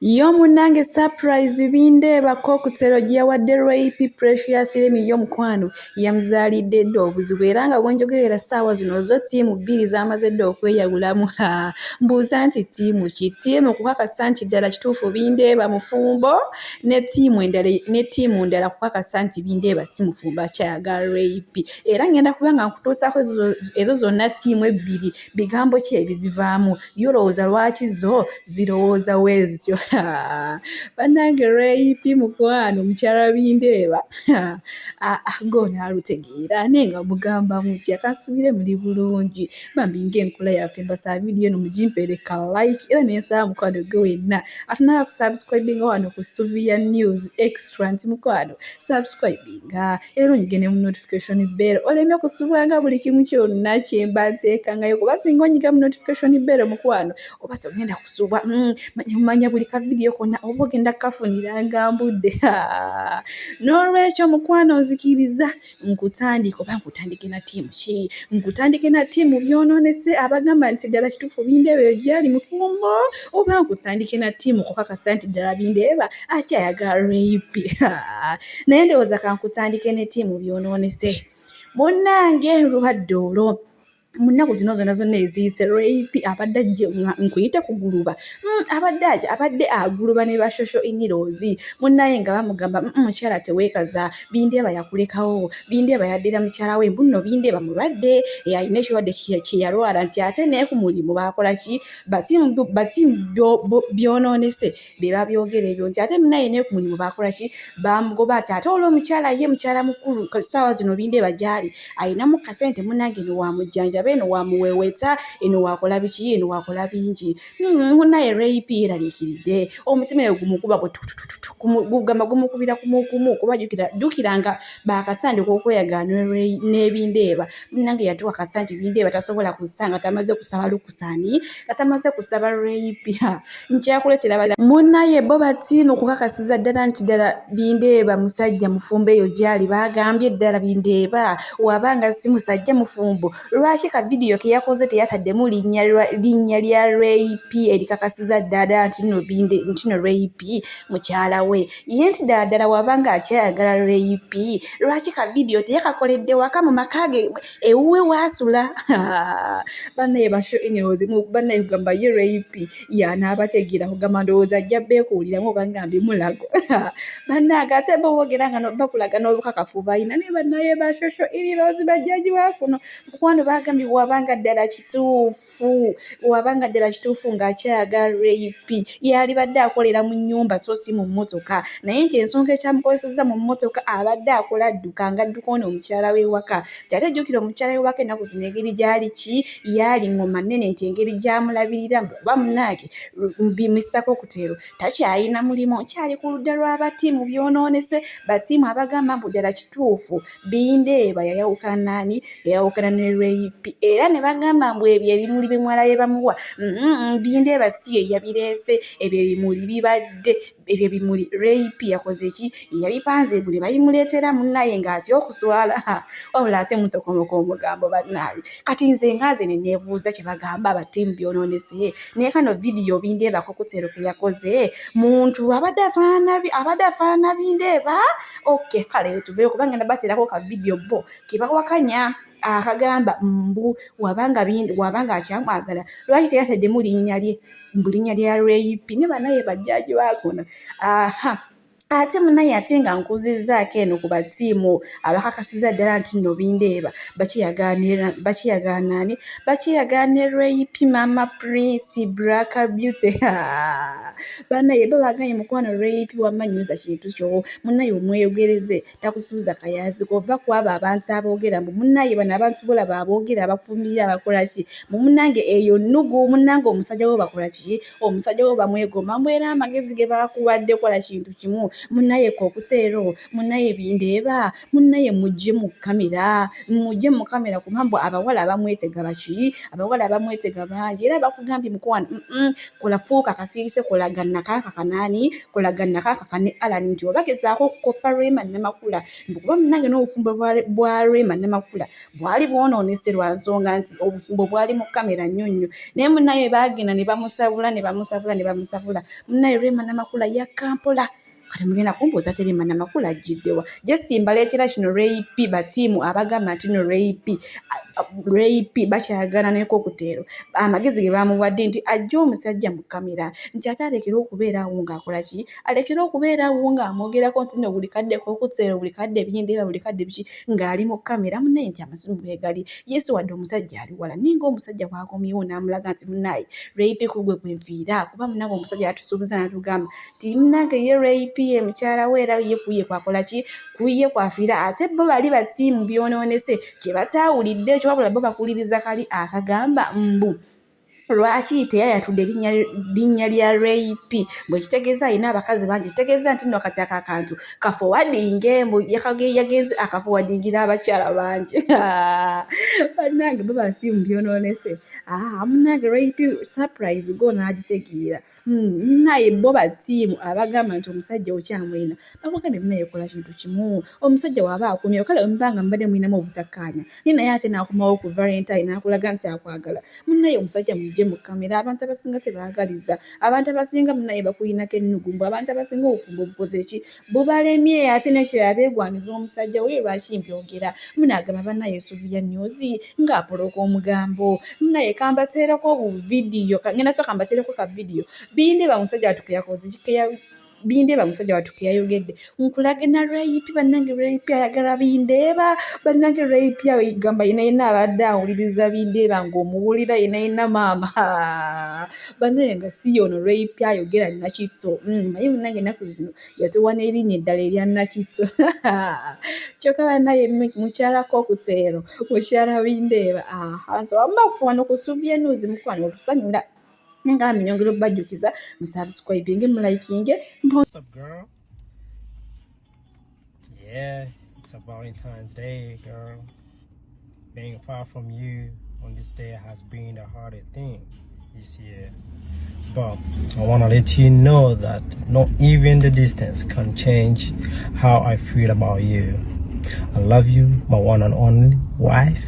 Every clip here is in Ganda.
Yo munange surprise bindeebako kutero gyeyawadde rape Precious Lemi y'omukwano yamuzaalidde dda obuzibu era nga bwenjogerera ssaawa zino zo ttiimu bbiri zamaze dda okweyawulamu. Mbuuza nti ttiimu ki? Ttiimu kukakasa nti ddala kituufu Bindeeba mufumbo ne ttiimu ndala kukakasa nti Bindeeba si mufumbo akyayagala rape. Era ngenda kuba nga nkutuusaako ezo zonna ttiimu ebbiri bigambo ki ebizivaamu yolowooza lwaki zo zirowooza bwe zityo. Bannange rape mukwano mukyala Bindeeba gona alutegeera naye nga mugamba mutya kansubire muli bulungi bambi ng'enkola yaffe mbasaba vidiyo eno mugimpereka like era nensaba mukwano gwe wenna atunala kusubscribinga wano ku Suvia News Extra nti mukwano subscribinga era onyige ne mu notification bell oleme okusubwanga buli kimu kyonna kye mba nteekangayo kuba singa onyiga mu notification bell mukwano oba togenda kusubwa manya buli kavidiyo konna oba ogenda kukafuniranga mbudde. N'olwekyo mukwano nzikiriza nkutandike oba nkutandike na ttiimu ki? Nkutandike na ttiimu byonoonese abagamba nti ddala kituufu Bindeeba eyo gyali mufumbo oba nkutandike na ttiimu kukakasa nti ddala Bindeeba akyayagala rape. Naye ndowooza kankutandike ne ttiimu byonoonese. Munnange lubadde olwo munaku zino zonna eziyise rape abadde ajje nkuyite kuguluba abadde aguluba ne bashosho inyirozi munnaye nga bamugamba mukyala teweekaza Bindeeba yakulekawo Bindeeba yaddira mukyala we mbuno Bindeeba mulwadde alina ekirwadde kye yalwala nti ate naye ku mulimu bakola ki batiimu byonoonese be babyogera ebyo nti ate munnaye naye ku mulimu bakola ki bamugoba ati ate olw'omukyala ye mukyala mukulu ssaawa zino Bindeeba gyali ayinamu kasente munnange ne wamujjanjaba eno wamuweeweta eno wakola biki eno wakola bingi munnaye rape yeraliikiridde omutima we gumukuba gugamba gumukubira kumukumu kuba jjukiranga baakatandika okweyagana ne Bindeeba munnange yatuwa kasa nti Bindeeba tasobola kusanga tamaze kusaba lukusaani katamaze kusaba rape nkyakuleetera munnaye bo batiimu kukakasiza ddala nti ddala Bindeeba musajja mufumbo eyo gyali bagambye ddala Bindeeba wabanga si musajja mufumbo lwaki ka vidiyo ke yakoze teyataddemu linnya lya rape erikakasiza ddala nti nno rape mukyala we ye nti ddala wabanga akyayagala rape lwaki ka vidiyo teyakakoledde waka mu maka ge ewuwe waasula. Bannaye basho enyirozi bannaye kugamba ye rape yanaabategeera kugamba ndowooza ajja beekuwuliramu oba ngambi mulago. Bannange ate bo boogera nga bakulaga n'obukakafu balina naye bannaye bashosho enyirozi bajjaji wa kuno mukwano bagambye wabanga ddala kituufu ng'akyayagala rape yalibadde akolera mu nnyumba so si mu mmotoka naye nti ensonga ekyamukozesezza mu mmotoka abadde akola adduka ng'adduka ono omukyala w'ewaka ate jjukira omukyala w'ewaka ennaku zino engeri gyali ki yali ngoma nnene nti engeri gyamulabirira oba munnaage bimusako okutero takyayina mulimu nkyali ku ludda lw'abatiimu byonoonese batiimu abagamba mbu ddala kituufu Bindeeba yayawukana ne rape era ne bagamba mbu ebyo ebimuli bimwala bye bamuwa Bindeeba si ye yabireese ebyo ebimuli bibadde ebyo bimuli rape yakoze ki yabipanze buli bayimuleetera munnaye ng'atya okuswala wabula ate musokomoka omugambo bannaye kati nze ngaaze ne neebuuza kye bagamba abatiimu byonoonese naye kano vidiyo Bindeeba kokutero ke yakoze muntu abadde afaana Bindeeba okay kale tuveeyo kubanga nabateerako ka vidiyo bo ke bawakanya akagamba mbu wabanga akyamwagala lwaki teyataddemu linnya lya rape ne bannaye bajjaaji baakona ate munnaye ate nga nkuzizzaako eno ku batiimu abakakasiza ddala nti nno Bindeeba bakiyagaana ne rape Mama Prince Black Beauty. Bannaye bo bagambye mukwano rape wamanyuza kintu kyo munnaye omweyogereze takusuuza kayaaziko ova ku abo abantu aboogera mbu munnaye bano abantu bolaba aboogera abakuvumirira abakola ki mu munnange eyo nnugu munnange omusajja wo bakola ki omusajja wo bamwegomba mbu era amagezi ge bakuwadde kola kintu kimu munnaye Kokuteero, munnaye Bindeeba, munnaye mujje mu kamera kubanga abawala abamwetega baki, abawala abamwetega bangi era bakugambye mukwano kola fuuka kasirise kola gannakaaka kanaani kola gannakaaka kane Alani nti obagezaako okukoppa Rema Namakula kuba munange n'obufumbo bwa Rema Namakula bwali bwonoonese lwa nsonga nti obufumbo bwali mu kamera nnyo naye munnaye baagenda ne bamusabula munnaye Rema Namakula yakampola kati mugenda kumbuuza te Rema Namakula ajjiddewa jesi mbaleetera kino Ray-P batiimu abagamba nti no Ray-P bakyayagana ne Kokuteero amagezi ge bamuwadde nti ajja omusajja mu kamera nti ate alekera okubeerawo ng'akola ki alekera okubeerawo ng'amwogerako nti no buli kadde Kokuteero buli kadde Bindeeba buli kadde biki ng'ali mu kamera munnaye nti amasimu beegali Yesu wadde omusajja ali wala ninga omusajja bw'akomyewo n'amulaga nti munnaye Ray-P ku gwe gwenfiira kuba munange omusajja yatusuubiza n'atugamba nti munange ye Ray-P mukyala we era ye kuye kwakola ki kuye kwafiira ate bo bali batiimu byonoonese kye bataawulidde ekyo wabula bo bakuliriza kali akagamba mbu lwaki teyayatudde linnya lya Ray-P bwe kitegeeza alina abakazi bangi kitegeeza nti nno kati akantu kafowadinge mbu yageze akafowadingira abakyala bangi bannange bo batiimu byonoonese munange Ray-P surprise go n'agitegeera naye bo batiimu abagamba nti omusajja okyamulina bakugambye munaye kola kintu kimu omusajja waaba akumyewo kale omubanga mbadde mulinamu obutakkaanya naye ate n'akomawo ku Valentine n'akulaga nti akwagala munaye omusajja mujje mu kamera abantu abasinga tebaagaliza abantu abasinga munaye bakuyinako ennugumbu abantu abasinga obufumbo bukoze ki bubalemye ate nekirala beegwaniza omusajja we lwaki mbyogera munagamba bannaye Suvia News ng'apoloka omugambo munaye kambateerako obuvidiyo ngenda soka mbateereko ka vidiyo Bindeeba musajja watu keyakoze Bindeeba musajja watu keyayogedde nkulage na Ray-P bannange Ray-P ayagala Bindeeba bannange Ray-P ayigamba yenna abadde awuliriza Bindeeba ng'omuwulira yenna maama bannange nga si ono Ray-P ayogera Nakitto naye bannange ennaku zino yatuwa n'erinnya eddala erya Nakitto kyokka bannaye mukyala Kokuteero mukyala Bindeeba nso wamubafu wano ku Suvia News mukwano otusanyula nga minyongero bajjukiza mu subscribing mu liking. What's up, girl? Yeah, it's a Valentine's Day, girl. Being far from you on this day has been the hardest thing this year. But I want to let you know that not even the distance can change how I feel about you. I love you, my one and only wife.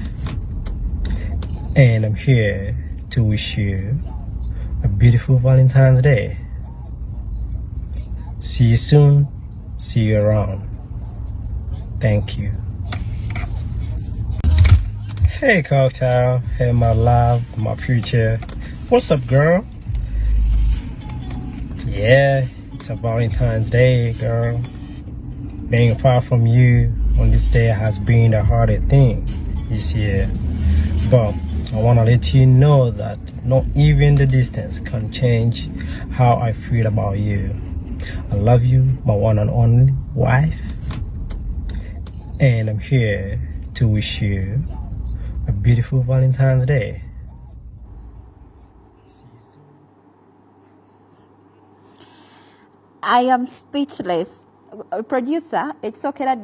And I'm here to wish you a beautiful Valentine's Day. See you soon. See you around. Thank you. Hey, cocktail. Hey, my love, my future. What's up, girl? Yeah, it's a Valentine's Day, girl. Being far from you on this day has been the hardest thing this year. But I want to let you know that not even the distance can change how I feel about you. I love you, my one and only wife. And I'm here to wish you a beautiful Valentine's Day. I am speechless. Producer, it's okay that